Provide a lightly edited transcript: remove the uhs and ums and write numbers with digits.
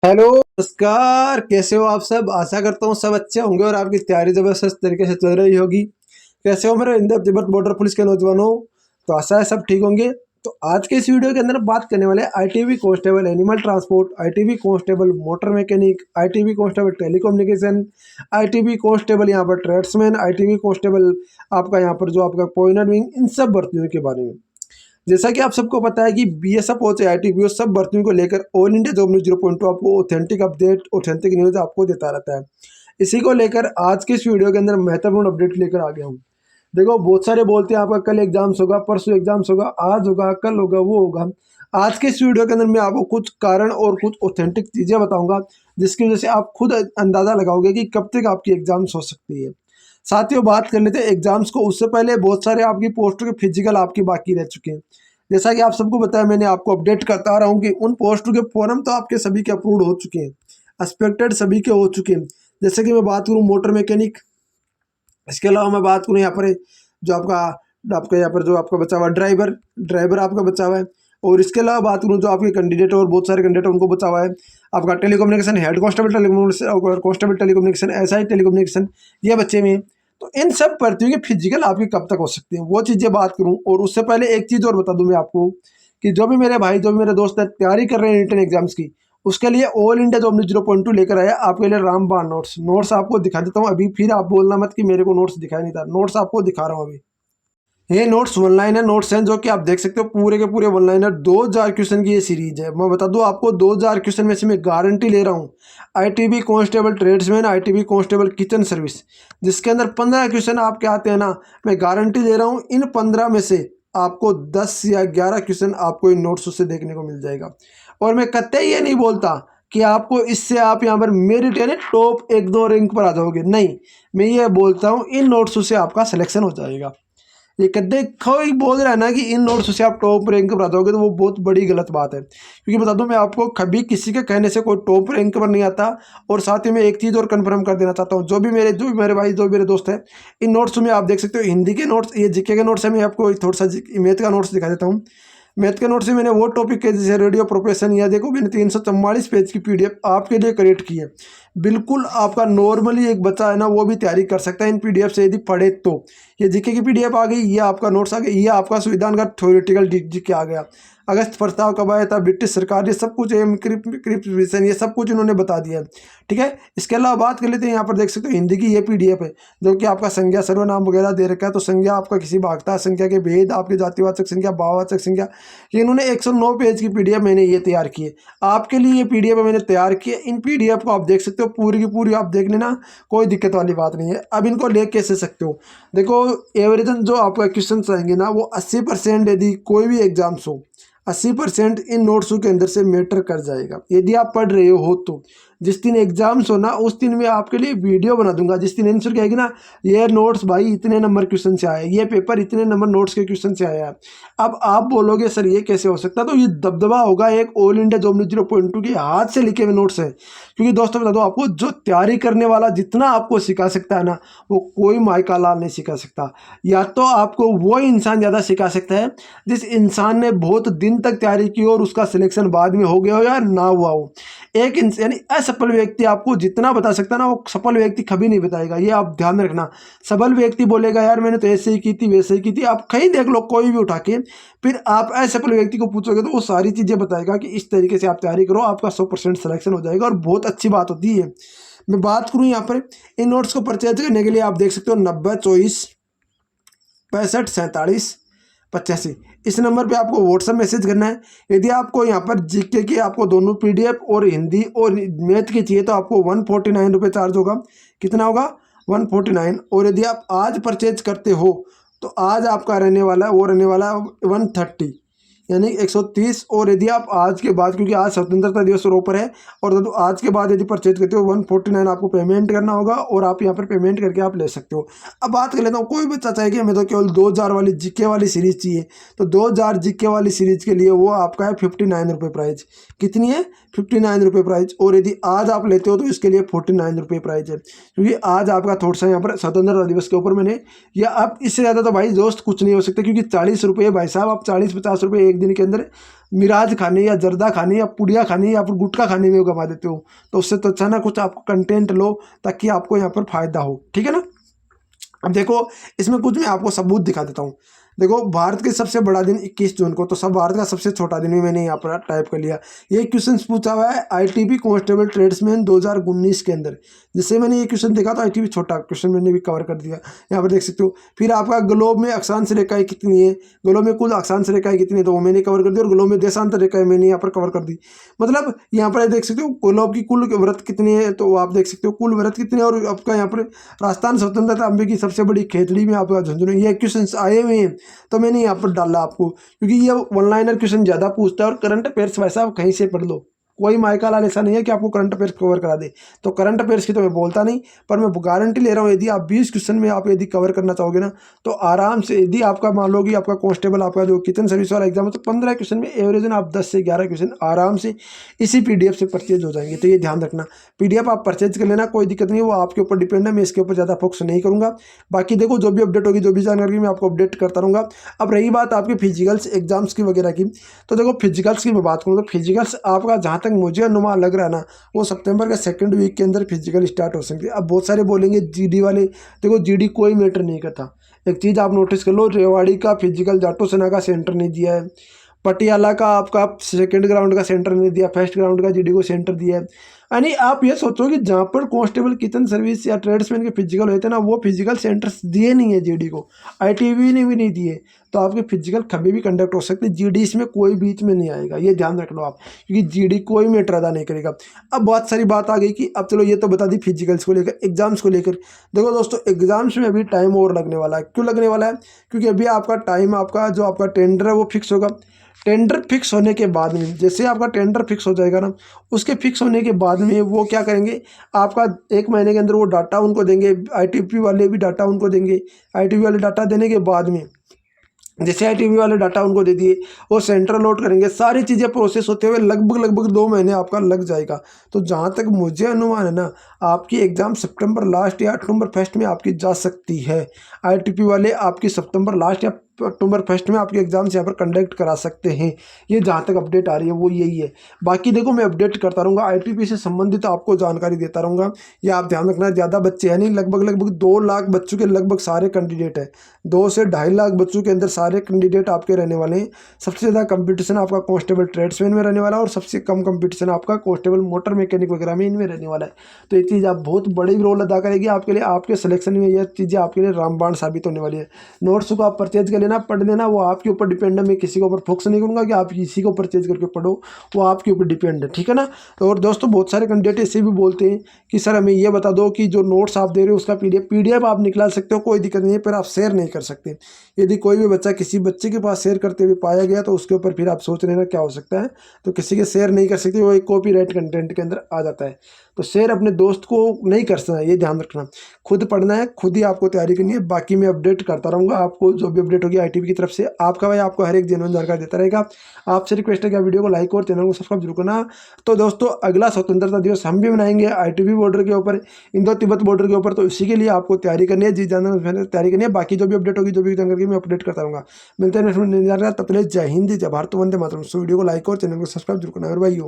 Hello नमस्कार। कैसे हो आप सब? आशा करता हूँ सब अच्छे होंगे और आपकी तैयारी जबरदस्त तरीके से चल रही होगी। कैसे हो मेरे इंदर तिब्बत बॉर्डर पुलिस के नौजवानों? तो आशा है सब ठीक होंगे। तो आज के इस वीडियो के अंदर बात करने वाले ITB constable animal transport, ITB constable motor mechanic, ITB constable telecommunication, ITB constable यहाँ पर ट्रेड्समैन, आईटीबी कांस्टेबल आपका यहाँ पर जो आपका पॉइंटर विंग, इन सब भर्तियों के बारे में। जैसा कि आप सबको पता है कि बीएसएफ हो चाहे आईटीबीपी सब भर्तियों को लेकर ऑल इंडिया जॉब न्यूज 0.2 आपको ऑथेंटिक अपडेट, ऑथेंटिक न्यूज आपको देता रहता है। इसी को लेकर आज के इस वीडियो के अंदर महत्वपूर्ण अपडेट लेकर आ गया हूँ। देखो, बहुत सारे बोलते हैं आपका कल एग्जाम्स होगा, परसों एग्जाम्स होगा, आज होगा, कल होगा, वो होगा। आज के इस वीडियो के अंदर मैं आपको कुछ कारण और कुछ ऑथेंटिक चीज़ें बताऊंगा जिसकी वजह से आप खुद अंदाज़ा लगाओगे कि कब तक आपकी एग्जाम्स हो सकती है। साथियों, बात कर लेते हैं एग्जाम्स को। उससे पहले बहुत सारे आपकी पोस्टों के फिजिकल आपकी बाकी रह चुके हैं। जैसा कि आप सबको बताया, मैंने आपको अपडेट करता रहा हूँ कि उन पोस्टों के फॉर्म तो आपके सभी के अप्रूव हो चुके हैं, एक्सपेक्टेड सभी के हो चुके हैं। जैसे कि मैं बात करूँ मोटर मैकेनिक, इसके अलावा मैं बात करूँ यहाँ पर जो आपका आपका यहाँ पर जो आपका बचा हुआ ड्राइवर, ड्राइवर आपका बचा हुआ है। और इसके अलावा बात करूँ जो आपके कैंडिडेट और बहुत सारे कैंडिडेट उनको बचा हुआ है आपका telecommunication, head constable telecommunication, constable telecommunication, SI telecommunication, ये बच्चे में। तो इन सब भर्तियों की फिजिकल आपकी कब तक हो सकती है, वो चीज़ें बात करूँ। और उससे पहले एक चीज़ और बता दूँ मैं आपको कि जो भी मेरे भाई, जो भी मेरे दोस्त हैं तैयारी कर रहे हैं रिटन एग्जाम्स की, उसके लिए ऑल इंडिया जॉब न्यूज 0.2 लेकर आया आपके लिए रामबाण नोट्स आपको दिखा देता हूँ अभी। फिर आप बोलना मत कि मेरे को नोट्स दिखाया नहीं था। नोट्स आपको दिखा रहा हूँ अभी। ये नोट्स वन लाइनर नोट्स हैं जो कि आप देख सकते हो पूरे के पूरे वन लाइनर। 2000 क्वेश्चन की ये सीरीज है। मैं बता दूं आपको, 2000 क्वेश्चन में से मैं गारंटी ले रहा हूँ ITB constable tradesman, ITB constable kitchen service, जिसके अंदर 15 क्वेश्चन आपके आते हैं ना, मैं गारंटी दे रहा हूँ इन 15 में से आपको 10 या 11 क्वेश्चन आपको इन नोट्स से देखने को मिल जाएगा। और मैं कतई ये नहीं बोलता कि आपको इससे आप यहाँ पर मेरिट यानी टॉप 1-2 रैंक पर आ जाओगे, नहीं। मैं ये बोलता हूँ इन नोट्स से आपका सिलेक्शन हो जाएगा। ये कदे कोई बोल रहा है ना कि इन नोट्स से आप टॉप रैंक पर आ जाओगे, तो वो बहुत बड़ी गलत बात है। क्योंकि बता दूं मैं आपको, कभी किसी के कहने से कोई टॉप रैंक पर नहीं आता। और साथ ही में एक चीज़ और कंफर्म कर देना चाहता हूँ, जो भी मेरे भाई, जो भी मेरे दोस्त हैं, इन नोट्स में आप देख सकते हो हिंदी के नोट्स, ये जीके के नोट्स है। मैं आपको थोड़ा सा मैथ का नोट्स दिखा देता हूँ। मैथ के नोट्स में मैंने वो टॉपिक के जैसे रेडियो प्रोपेशन, या देखो मैंने 344 पेज की पीडीएफ आपके लिए क्रिएट की है। बिल्कुल आपका नॉर्मली एक बच्चा है ना, वो भी तैयारी कर सकता है इन पीडीएफ से यदि पढ़े तो। ये जीके की पीडीएफ आ गई, ये आपका नोट्स आ गई, ये आपका संविधान का थ्योरेटिकल जीके आ गया। अगस्त प्रस्ताव कब आया था, ब्रिटिश सरकार, ये सब कुछ, क्रिप्ट विजन, ये सब कुछ इन्होंने बता दिया है। ठीक है। इसके अलावा बात कर लेते हैं, यहाँ पर देख सकते हो हिंदी की ये पीडीएफ है जो कि आपका संज्ञा सर्वनाम वगैरह दे रखा है। तो संज्ञा आपका किसी भागता संख्या के भेद, आपके जातिवाचक संख्या, भाववाचक संख्या, ये इन्होंने 109 पेज की पीडीएफ मैंने ये तैयार की है आपके लिए। ये पीडीएफ मैंने तैयार की है। इन पीडीएफ को आप देख सकते हो पूरी की पूरी, आप देख लेना, कोई दिक्कत वाली बात नहीं है। अब इनको ले कैसे सकते हो, देखो एवरेजन जो आपका क्वेश्चन आएंगे ना, वो 80% यदि कोई भी एग्जाम्स हो, 80% इन नोट्सों के अंदर से मैटर कर जाएगा यदि आप पढ़ रहे हो तो। जिस दिन एग्जाम्स हो ना, उस दिन मैं आपके लिए वीडियो बना दूंगा। जिस दिन आंसर कहेगी ना, ये नोट्स भाई इतने नंबर क्वेश्चन से आया, ये पेपर इतने नंबर नोट्स के क्वेश्चन से आया है। अब आप बोलोगे सर ये कैसे हो सकता है, तो ये दबदबा होगा एक ऑल इंडिया जॉब न्यूज 0.2 के हाथ से लिखे हुए नोट्स हैं। क्योंकि दोस्तों बता दो आपको, जो तैयारी करने वाला जितना आपको सिखा सकता है ना, वो कोई माइका लाल नहीं सिखा सकता। या तो आपको वो इंसान ज़्यादा सिखा सकता है जिस इंसान ने बहुत दिन तक तैयारी की और उसका सिलेक्शन बाद में हो गया हो या ना हुआ हो। एक यानी असफल व्यक्ति आपको जितना बता सकता है ना, वो सफल व्यक्ति कभी नहीं बताएगा। ये आप ध्यान रखना। सफल व्यक्ति बोलेगा यार मैंने तो ऐसे ही की थी, वैसे ही की थी। आप कहीं देख लो कोई भी उठा के, फिर आप असफल व्यक्ति को पूछोगे तो वो सारी चीज़ें बताएगा कि इस तरीके से आप तैयारी करो, आपका 100% सिलेक्शन हो जाएगा। और बहुत अच्छी बात होती है। मैं बात करूँ यहाँ पर इन नोट्स को परचेज करने के लिए, आप देख सकते हो 90 24 65 47 85, इस नंबर पे आपको व्हाट्सएप मैसेज करना है। यदि आपको यहाँ पर जीके की आपको दोनों पीडीएफ और हिंदी और मैथ की चाहिए तो आपको 149 रुपये चार्ज होगा। कितना होगा? 149। और यदि आप आज परचेज करते हो तो आज आपका रहने वाला है, वो रहने वाला है 130 यानी 130। और यदि आप आज के बाद, क्योंकि आज स्वतंत्रता दिवस और ऊपर है, और तो आज के बाद यदि परचेज करते हो 149 आपको पेमेंट करना होगा और आप यहाँ पर पेमेंट करके आप ले सकते हो। अब बात कर लेता हूँ, कोई बच्चा चाहे कि हमें तो केवल 2000 वाली जीके वाली सीरीज चाहिए, तो 2000 जीके वाली सीरीज के लिए वो आपका है 59 रुपये प्राइस। कितनी है? 59 रुपये प्राइस। और यदि आज आप लेते हो तो इसके लिए 49 रुपये प्राइस है। क्योंकि आज आपका थोड़ा सा यहाँ पर स्वतंत्रता दिवस के ऊपर मैंने, या अब इससे ज़्यादा तो भाई दोस्त कुछ नहीं हो सकता। क्योंकि 40 रुपये भाई साहब, आप 40-50 रुपये एक दिन के अंदर मिराज खाने या जर्दा खाने या पुड़िया खाने या फिर गुटखा खाने में गवा देते हो। तो उससे तो अच्छा ना कुछ आपको कंटेंट लो ताकि आपको यहाँ पर फायदा हो, ठीक है ना। अब देखो इसमें कुछ मैं आपको सबूत दिखा देता हूँ। देखो भारत के सबसे बड़ा दिन 21 जून को, तो सब भारत का सबसे छोटा दिन भी मैंने यहाँ पर टाइप कर लिया। ये क्वेश्चन पूछा हुआ है आईटीबी कांस्टेबल ट्रेड्समैन 2019 के अंदर। जिससे मैंने ये क्वेश्चन देखा तो आईटीबी छोटा क्वेश्चन मैंने भी कवर कर दिया, यहाँ पर देख सकते हो। फिर आपका ग्लोब में अक्षांश रेखाएं कितनी है, ग्लोब में कुल अक्षांश रेखाएं कितनी है तो वो मैंने कवर कर दी, और ग्लोब में देशांतर रेखाएं मैंने यहाँ पर कवर कर दी। मतलब यहाँ पर देख सकते हो ग्लोब की कुल व्रत कितनी है, तो आप देख सकते हो कुल व्रत कितने, और आपका यहाँ पर राजस्थान स्वतंत्रता अंबे की सबसे बड़ी खेतड़ी में आपका झुंझुनू, ये क्वेश्चन आए हुए हैं तो मैंने यहाँ पर डाला आपको, क्योंकि ये वन लाइनर क्वेश्चन ज़्यादा पूछता है और करंट अफेयर्स वैसा आप कहीं से पढ़ लो। कोई माइका लाल ऐसा नहीं है कि आपको करंट अफेयर्स कवर करा दे। तो करंट अफेयर्स की तो मैं बोलता नहीं, पर मैं गारंटी ले रहा हूँ यदि आप 20 क्वेश्चन में आप यदि कवर करना चाहोगे ना तो आराम से, यदि आपका मान लो कि आपका कांस्टेबल आपका जो किचन सर्विस वाला एग्जाम है तो 15 क्वेश्चन में एवरेज आप 10 से 11 क्वेश्चन आराम से इसी PDF से परचेज हो जाएंगे। तो ये ध्यान रखना, PDF आप परचेज कर लेना, कोई दिक्कत नहीं है, वो आपके ऊपर डिपेंड है, मैं इसके ऊपर ज़्यादा फोकस नहीं करूँगा। बाकी देखो जो भी अपडेट होगी, जो भी जानकारी मैं आपको अपडेट करता रहूँगा। अब रही बात आपके फिजिकल्स एग्जाम्स की वगैरह की, तो देखो फिजिकल्स की मैं बात करूँ तो फिजिकल्स आपका जहाँ तक मुझे अनुमान लग रहा है ना, वो सितंबर का सेकंड वीक के अंदर फिजिकल स्टार्ट हो सकती है। अब बहुत सारे बोलेंगे जीडी वाले, देखो जीडी कोई मैटर नहीं करता। एक चीज़ आप नोटिस कर लो, रेवाड़ी का फिजिकल जाटो सेना का सेंटर नहीं दिया है, पटियाला का आपका सेकंड ग्राउंड का सेंटर नहीं दिया, फर्स्ट ग्राउंड का जीडी को सेंटर दिया है। यानी आप ये सोचो कि जहाँ पर कांस्टेबल किचन सर्विस या ट्रेड्समैन के फिजिकल होते हैं ना, वो फिजिकल सेंटर्स दिए नहीं है जीडी को, आईटीबी ने भी नहीं दिए। तो आपके फिजिकल कभी भी कंडक्ट हो सकते, जीडी इसमें कोई बीच में नहीं आएगा, ये ध्यान रख लो आप, क्योंकि जीडी कोई मैटर अदा नहीं करेगा। अब बहुत सारी बात आ गई कि अब चलो ये तो बता दी फिजिकल्स को लेकर, एग्जाम्स को लेकर। देखो दोस्तों एग्जाम्स में अभी टाइम और लगने वाला है। क्यों लगने वाला है? क्योंकि अभी आपका टाइम, आपका जो आपका टेंडर है वो फिक्स होगा। टेंडर फिक्स होने के बाद में, जैसे आपका टेंडर फिक्स हो जाएगा ना, उसके फिक्स होने के बाद में वो क्या करेंगे, आपका 1 महीने के अंदर वो डाटा उनको देंगे, आईटीबी वाले भी डाटा उनको देंगे। आईटीबी वाले डाटा देने के बाद में, जैसे आईटीबी वाले डाटा उनको दे दिए, वो सेंटर लोड करेंगे, सारी चीज़ें प्रोसेस होते हुए लगभग 2 महीने आपका लग जाएगा। तो जहाँ तक मुझे अनुमान है ना, आपकी एग्ज़ाम सितंबर लास्ट या अक्टूबर फर्स्ट में आपकी जा सकती है। आईटीबी वाले आपकी सितंबर लास्ट या अक्टूबर फर्स्ट में आपके एग्जाम्स यहाँ पर कंडक्ट करा सकते हैं। ये जहाँ तक अपडेट आ रही है वो यही है। बाकी देखो मैं अपडेट करता रहूँगा, आईटीबी से संबंधित आपको जानकारी देता रहूँगा। ये आप ध्यान रखना, ज़्यादा बच्चे हैं नहीं, लगभग 2 लाख बच्चों के लगभग सारे कैंडिडेट हैं। 2 से 2.5 लाख बच्चों के अंदर सारे कैंडिडेट आपके रहने वाले हैं। सबसे ज़्यादा कंपटीशन आपका कांस्टेबल ट्रेड्समैन में रहने वाला है, और सबसे कम कंपटीशन आपका कांस्टेबल मोटर मैकेनिक वगैरह में इनमें रहने वाला है। तो ये चीज़ आप बहुत बड़ी रोल अदा करेगी आपके लिए, आपके सिलेक्शन में यह चीज़ें आपके लिए रामबाण साबित होने वाली है। नोट्स को आप परचेज कर लेना, पढ़ लेना, वो आपके ऊपर डिपेंड है। मैं किसी के ऊपर फोकस नहीं करूँगा कि आप किसी को परचेज करके पढ़ो, वो आपके ऊपर डिपेंड है, ठीक है ना। तो और दोस्तों बहुत सारे कैंडिडेट ऐसे भी बोलते हैं कि सर हमें ये बता दो कि जो नोट्स आप दे रहे हो उसका PDF आप निकाल सकते हो, कोई दिक्कत नहीं है, पर आप शेयर नहीं कर सकते। यदि कोई भी बच्चा किसी बच्चे के पास शेयर करते हुए पाया गया तो उसके ऊपर फिर आप सोच लेना क्या हो सकता है। तो किसी के शेयर नहीं कर सकते, वो एक कॉपीराइट कंटेंट के अंदर आ जाता है। तो शेयर अपने दोस्त को नहीं कर सकता है, ये ध्यान रखना। खुद पढ़ना है, खुद ही आपको तैयारी करनी है। बाकी मैं अपडेट करता रहूँगा आपको, जो भी अपडेट होगी आईटीबी की तरफ से। आपका भाई आपको हर एक जेन्युइन जानकारी देता रहेगा। आपसे रिक्वेस्ट है कि वीडियो को लाइक और चैनल को सब्सक्राइब जरूर करना। तो दोस्तों अगला स्वतंत्रता दिवस हम भी मनाएंगे आईटीबी बॉर्डर के ऊपर, इंडो तिब्बत बॉर्डर के ऊपर। तो इसी के लिए आपको तैयारी करनी है, जी जानना तैयारी करनी है। बाकी जो भी अपडेट होगी, जो भी जानकारी मैं अपडेट करता रहूँगा। मिलते हैं नेक्स्ट वीडियो में, तब तक जय हिंद, जय भारत, वंदे मातरम। वीडियो को लाइक और चैनल को सब्सक्राइब जरूर करना भाई।